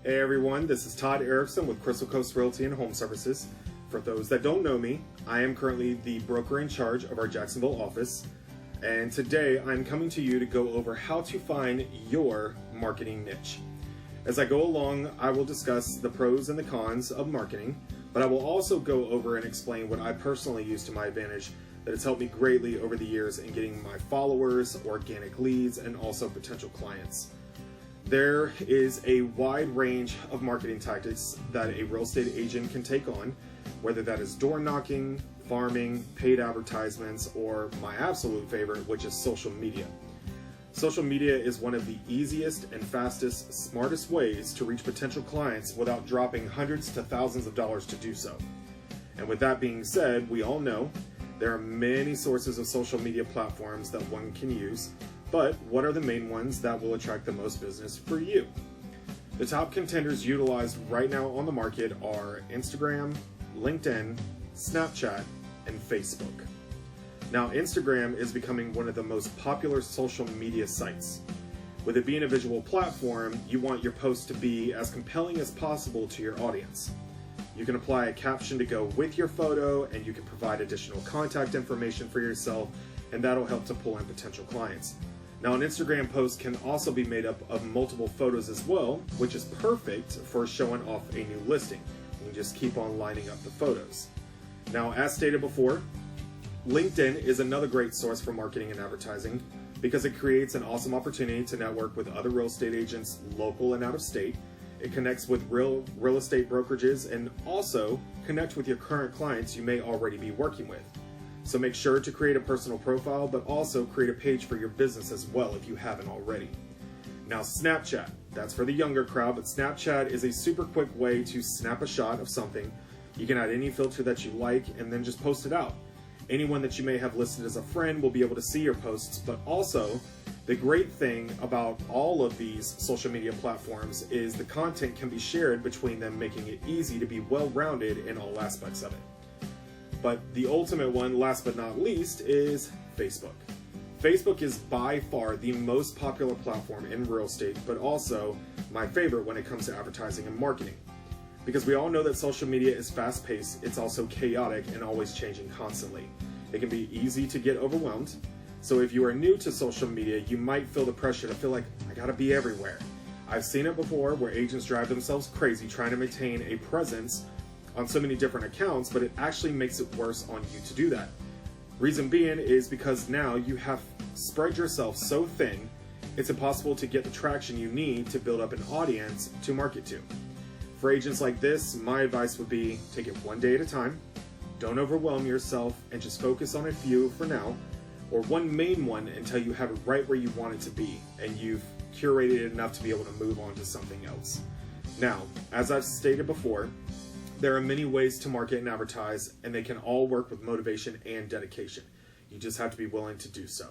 Hey everyone, this is Todd Erickson with Crystal Coast Realty and Home Services. For those that don't know me, I am currently the broker in charge of our Jacksonville office, and today I'm coming to you to go over how to find your marketing niche. As I go along, I will discuss the pros and the cons of marketing, but I will also go over and explain what I personally use to my advantage that has helped me greatly over the years in getting my followers, organic leads, and also potential clients. There is a wide range of marketing tactics that a real estate agent can take on, whether that is door knocking, farming, paid advertisements, or my absolute favorite, which is social media. Social media is one of the easiest and fastest, smartest ways to reach potential clients without dropping hundreds to thousands of dollars to do so. And with that being said, we all know there are many sources of social media platforms that one can use, but what are the main ones that will attract the most business for you? The top contenders utilized right now on the market are Instagram, LinkedIn, Snapchat, and Facebook. Now, Instagram is becoming one of the most popular social media sites. With it being a visual platform, you want your post to be as compelling as possible to your audience. You can apply a caption to go with your photo, and you can provide additional contact information for yourself, and that'll help to pull in potential clients. Now, an Instagram post can also be made up of multiple photos as well, which is perfect for showing off a new listing. You can just keep on lining up the photos. Now, as stated before, LinkedIn is another great source for marketing and advertising because it creates an awesome opportunity to network with other real estate agents, local and out of state. It connects with real estate brokerages and also connect with your current clients you may already be working with. So make sure to create a personal profile, but also create a page for your business as well if you haven't already. Now, Snapchat, that's for the younger crowd, but Snapchat is a super quick way to snap a shot of something. You can add any filter that you like and then just post it out. Anyone that you may have listed as a friend will be able to see your posts, but also the great thing about all of these social media platforms is the content can be shared between them, making it easy to be well-rounded in all aspects of it. But the ultimate one, last but not least, is Facebook. Facebook is by far the most popular platform in real estate, but also my favorite when it comes to advertising and marketing. Because we all know that social media is fast-paced, it's also chaotic and always changing constantly. It can be easy to get overwhelmed. So if you are new to social media, you might feel the pressure to feel like, I gotta be everywhere. I've seen it before where agents drive themselves crazy trying to maintain a presence on so many different accounts, but it actually makes it worse on you to do that. Reason being is because now you have spread yourself so thin, it's impossible to get the traction you need to build up an audience to market to. For agents like this, my advice would be take it one day at a time, don't overwhelm yourself, and just focus on a few for now, or one main one until you have it right where you want it to be, and you've curated it enough to be able to move on to something else. Now, as I've stated before, there are many ways to market and advertise, and they can all work with motivation and dedication. You just have to be willing to do so.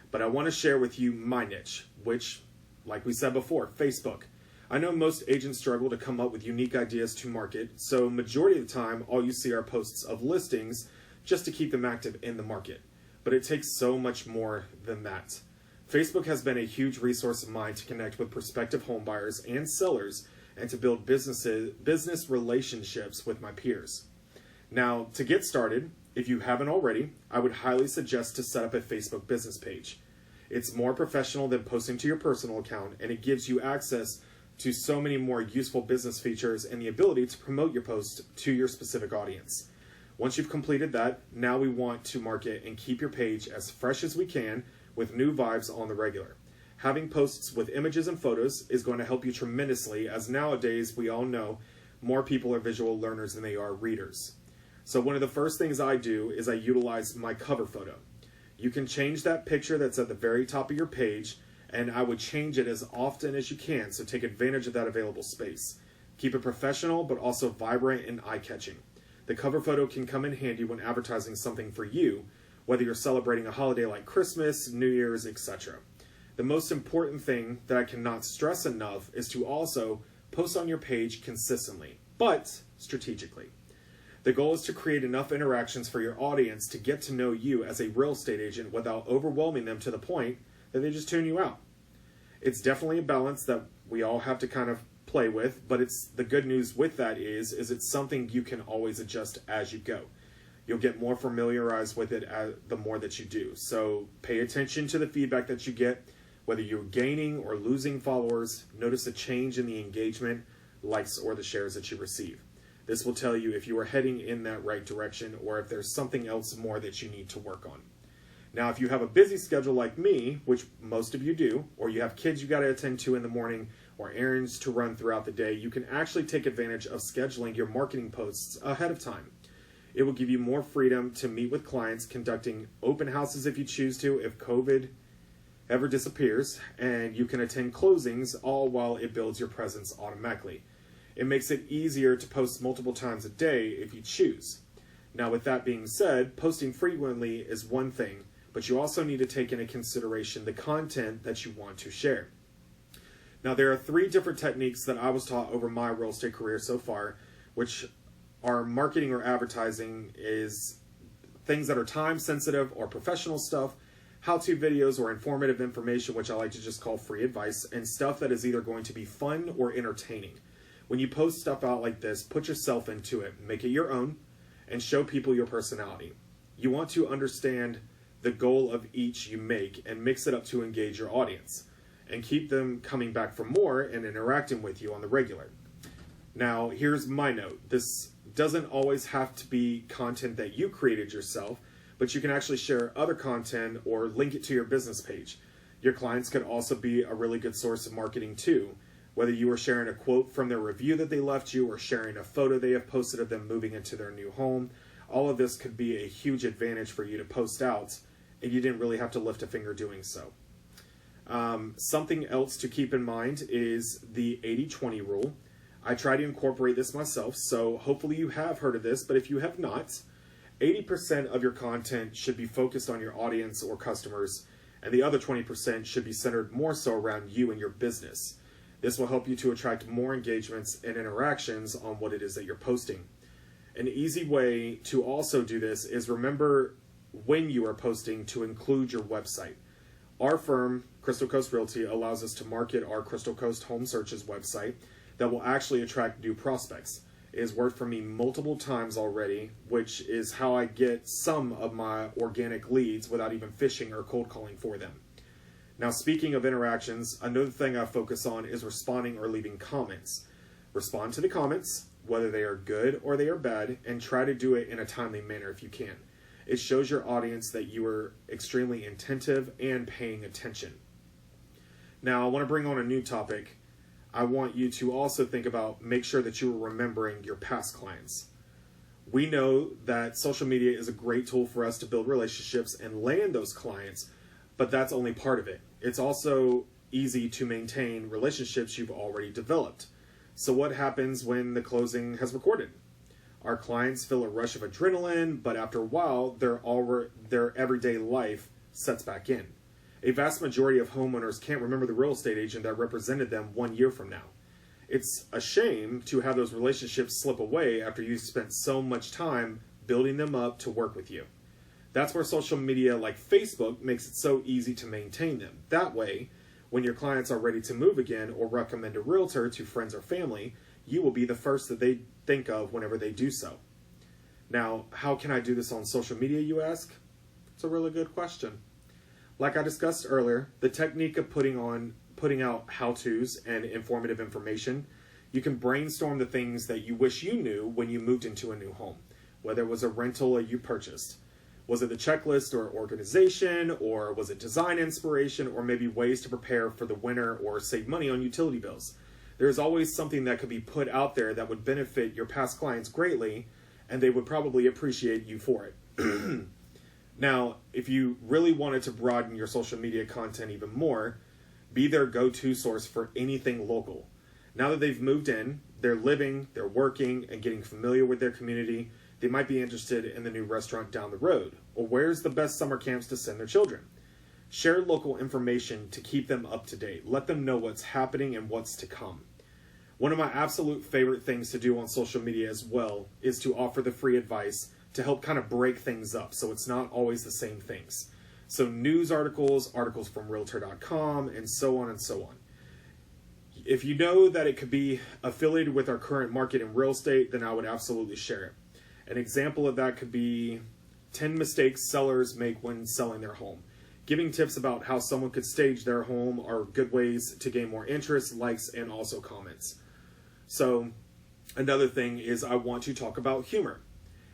But I want to share with you my niche, which, like we said before, Facebook. I know most agents struggle to come up with unique ideas to market, so majority of the time, all you see are posts of listings just to keep them active in the market. But it takes so much more than that. Facebook has been a huge resource of mine to connect with prospective home buyers and sellers and to build business relationships with my peers. Now, to get started, if you haven't already, I would highly suggest to set up a Facebook business page. It's more professional than posting to your personal account, and it gives you access to so many more useful business features and the ability to promote your post to your specific audience. Once you've completed that, now we want to market and keep your page as fresh as we can with new vibes on the regular. Having posts with images and photos is going to help you tremendously, as nowadays we all know more people are visual learners than they are readers. So one of the first things I do is I utilize my cover photo. You can change that picture that's at the very top of your page, and I would change it as often as you can, so take advantage of that available space. Keep it professional, but also vibrant and eye-catching. The cover photo can come in handy when advertising something for you, whether you're celebrating a holiday like Christmas, New Year's, etc. The most important thing that I cannot stress enough is to also post on your page consistently, but strategically. The goal is to create enough interactions for your audience to get to know you as a real estate agent without overwhelming them to the point that they just tune you out. It's definitely a balance that we all have to kind of play with, but it's the good news with that is it's something you can always adjust as you go. You'll get more familiarized with it the more that you do. So pay attention to the feedback that you get, whether you're gaining or losing followers. Notice a change in the engagement, likes, or the shares that you receive. This will tell you if you are heading in that right direction or if there's something else more that you need to work on. Now, if you have a busy schedule like me, which most of you do, or you have kids you got to attend to in the morning or errands to run throughout the day, you can actually take advantage of scheduling your marketing posts ahead of time. It will give you more freedom to meet with clients, conducting open houses if you choose to, if COVID ever disappears, and you can attend closings, all while it builds your presence automatically. It makes it easier to post multiple times a day if you choose. Now, with that being said, posting frequently is one thing, but you also need to take into consideration the content that you want to share. Now, there are 3 different techniques that I was taught over my real estate career so far, which are marketing or advertising is things that are time sensitive or professional stuff, how-to videos or informative information, which I like to just call free advice, and stuff that is either going to be fun or entertaining. When you post stuff out like this, put yourself into it, make it your own, and show people your personality. You want to understand the goal of each you make and mix it up to engage your audience and keep them coming back for more and interacting with you on the regular. Now, here's my note. This doesn't always have to be content that you created yourself, but you can actually share other content or link it to your business page. Your clients could also be a really good source of marketing too. Whether you are sharing a quote from their review that they left you or sharing a photo they have posted of them moving into their new home, all of this could be a huge advantage for you to post out, and you didn't really have to lift a finger doing so. Something else to keep in mind is the 80-20 rule. I try to incorporate this myself, so hopefully you have heard of this, but if you have not, 80% of your content should be focused on your audience or customers, and the other 20% should be centered more so around you and your business. This will help you to attract more engagements and interactions on what it is that you're posting. An easy way to also do this is remember when you are posting to include your website. Our firm, Crystal Coast Realty, allows us to market our Crystal Coast Home Searches website that will actually attract new prospects. It has worked for me multiple times already, which is how I get some of my organic leads without even fishing or cold calling for them. Now, speaking of interactions, another thing I focus on is responding or leaving comments. Respond to the comments, whether they are good or they are bad, and try to do it in a timely manner if you can. It shows your audience that you are extremely attentive and paying attention. Now, I want to bring on a new topic. I want you to also think about, make sure that you are remembering your past clients. We know that social media is a great tool for us to build relationships and land those clients, but that's only part of it. It's also easy to maintain relationships you've already developed. So what happens when the closing has recorded? Our clients feel a rush of adrenaline, but after a while, their everyday life sets back in. A vast majority of homeowners can't remember the real estate agent that represented them 1 year from now. It's a shame to have those relationships slip away after you've spent so much time building them up to work with you. That's where social media like Facebook makes it so easy to maintain them. That way, when your clients are ready to move again or recommend a realtor to friends or family, you will be the first that they think of whenever they do so. Now, how can I do this on social media, you ask? It's a really good question. Like I discussed earlier, the technique of putting out how-tos and informative information, you can brainstorm the things that you wish you knew when you moved into a new home, whether it was a rental or you purchased. Was it the checklist or organization, or was it design inspiration, or maybe ways to prepare for the winter or save money on utility bills? There's always something that could be put out there that would benefit your past clients greatly, and they would probably appreciate you for it. Now, if you really wanted to broaden your social media content even more, be their go-to source for anything local. Now that they've moved in, they're living, they're working, and getting familiar with their community, they might be interested in the new restaurant down the road, or where's the best summer camps to send their children. Share local information to keep them up to date. Let them know what's happening and what's to come. One of my absolute favorite things to do on social media as well is to offer the free advice to help kind of break things up so it's not always the same things. So news articles from Realtor.com, and so on and so on. if you know that it could be affiliated with our current market in real estate, then I would absolutely share it. An example of that could be 10 mistakes sellers make when selling their home. Giving tips about how someone could stage their home are good ways to gain more interest, likes, and also comments. So another thing is I want to talk about humor.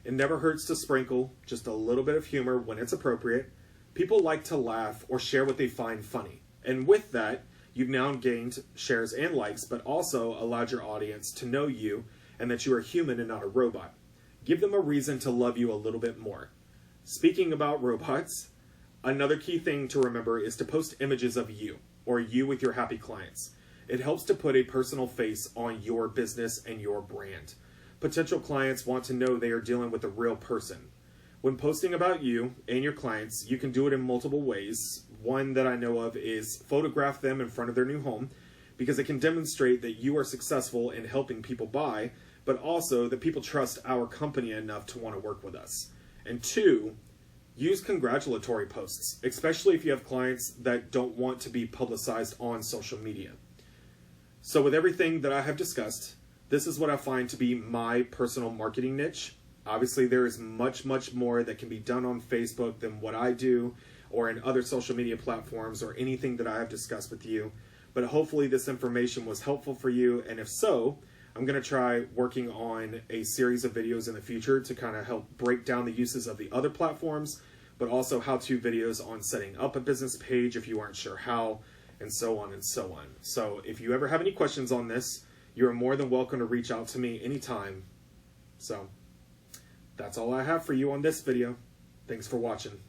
It never hurts to sprinkle just a little bit of humor when it's appropriate. People like to laugh or share what they find funny. And with that, you've now gained shares and likes, but also allowed your audience to know you and that you are human and not a robot. Give them a reason to love you a little bit more. Speaking about robots, another key thing to remember is to post images of you or you with your happy clients. It helps to put a personal face on your business and your brand. Potential clients want to know they are dealing with a real person. When posting about you and your clients, you can do it in multiple ways. One that I know of is photograph them in front of their new home because it can demonstrate that you are successful in helping people buy, but also that people trust our company enough to want to work with us. And two, use congratulatory posts, especially if you have clients that don't want to be publicized on social media. So with everything that I have discussed, this is what I find to be my personal marketing niche. Obviously, there is much, much more that can be done on Facebook than what I do or in other social media platforms or anything that I have discussed with you. But hopefully this information was helpful for you. And if so, I'm going to try working on a series of videos in the future to kind of help break down the uses of the other platforms, but also how-to videos on setting up a business page if you aren't sure how, and so on and so on. So if you ever have any questions on this, you're more than welcome to reach out to me anytime. So that's all I have for you on this video. Thanks for watching.